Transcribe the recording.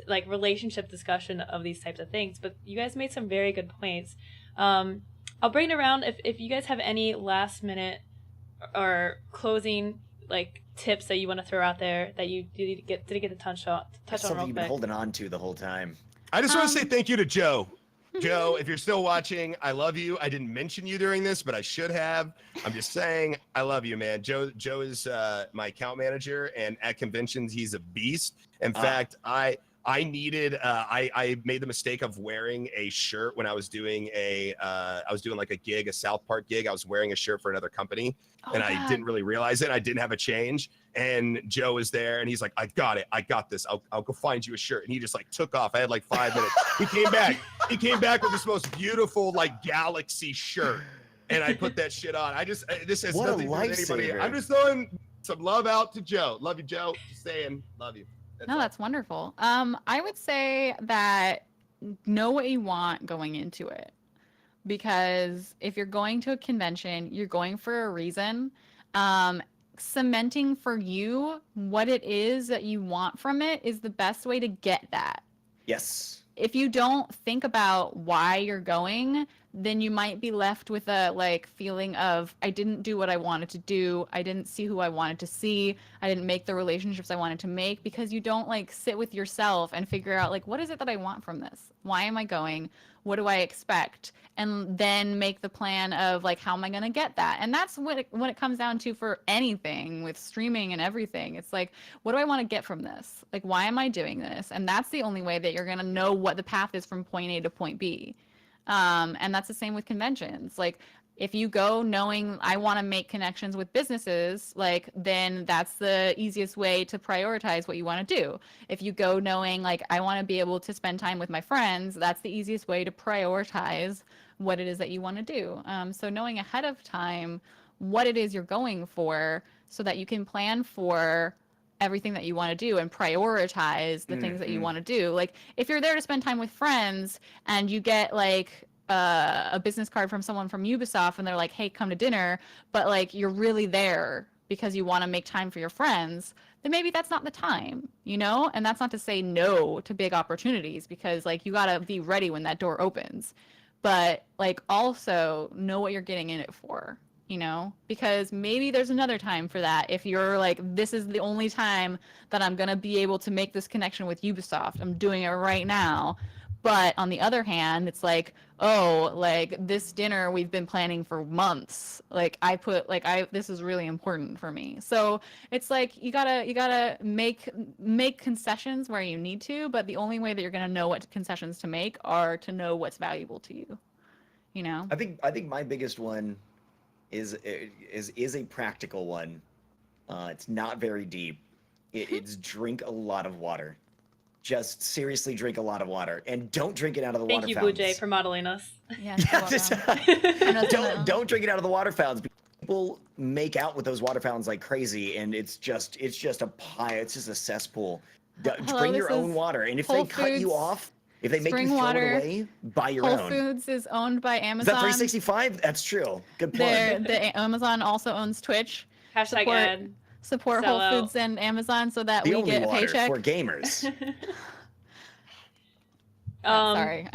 like relationship discussion of these types of things. But you guys made some very good points. I'll bring it around if you guys have any last minute or closing like tips that you want to throw out there that you didn't get to touch on Something real you've been quick. holding on to the whole time. I just want to say thank you to Joe. Joe, if you're still watching, I love you. I didn't mention you during this, but I should have. I'm just saying, I love you, man. Joe is my account manager, and at conventions, he's a beast. In fact, I needed I made the mistake of wearing a shirt when I was doing like a gig, a South Park gig. I was wearing a shirt for another company, and I didn't really realize it. I didn't have a change, and Joe was there, and he's like, "I got it. I got this. I'll go find you a shirt." And he just like took off. I had like 5 minutes. He came back. He came back with this most beautiful like galaxy shirt, and I put that shit on. This has nothing to do with anybody. I'm just throwing some love out to Joe. Love you, Joe. Just saying, love you. That's wonderful. I would say that know what you want going into it, because if you're going to a convention, you're going for a reason. Cementing for you what it is that you want from it is the best way to get that. Yes. If you don't think about why you're going, then you might be left with a like feeling of, I didn't do what I wanted to do. I didn't see who I wanted to see. I didn't make the relationships I wanted to make, because you don't like sit with yourself and figure out like, what is it that I want from this? Why am I going? What do I expect? And then make the plan of like, how am I going to get that? And that's what it comes down to for anything with streaming and everything. It's like, what do I want to get from this? Like, why am I doing this? And that's the only way that you're going to know what the path is from point A to point B. And that's the same with conventions. Like, if you go knowing I want to make connections with businesses, like, then that's the easiest way to prioritize what you want to do. If you go knowing like I want to be able to spend time with my friends, that's the easiest way to prioritize what it is that you want to do. So knowing ahead of time what it is you're going for, so that you can plan for everything that you want to do and prioritize the things that you want to do. Like, if you're there to spend time with friends and you get like a business card from someone from Ubisoft and they're like, hey, come to dinner, but like you're really there because you want to make time for your friends, then maybe that's not the time, you know? And that's not to say no to big opportunities, because like you got to be ready when that door opens. But like also know what you're getting in it for, you know, because maybe there's another time for that. If you're like, this is the only time that I'm going to be able to make this connection with Ubisoft, I'm doing it right now. But on the other hand, it's like, oh, like this dinner we've been planning for months. Like this is really important for me. So it's like, you gotta make concessions where you need to, but the only way that you're going to know what concessions to make are to know what's valuable to you, you know? I think my biggest one is a practical one. It's not very deep. It's drink a lot of water. Just seriously drink a lot of water, and don't drink it out of the water fountains. Thank you, Bluejay, for modeling us. Yeah. Don't drink it out of the water fountains. People make out with those water fountains like crazy, and it's just a pie. It's just a cesspool. Bring your own water, and if they cut you off, if they make you throw it away, buy your own. Whole Foods is owned by Amazon. Is that 365? That's true. Good point. Amazon also owns Twitch. Hashtag ad. Support Whole Foods and Amazon so that we get a paycheck. For gamers. Sorry.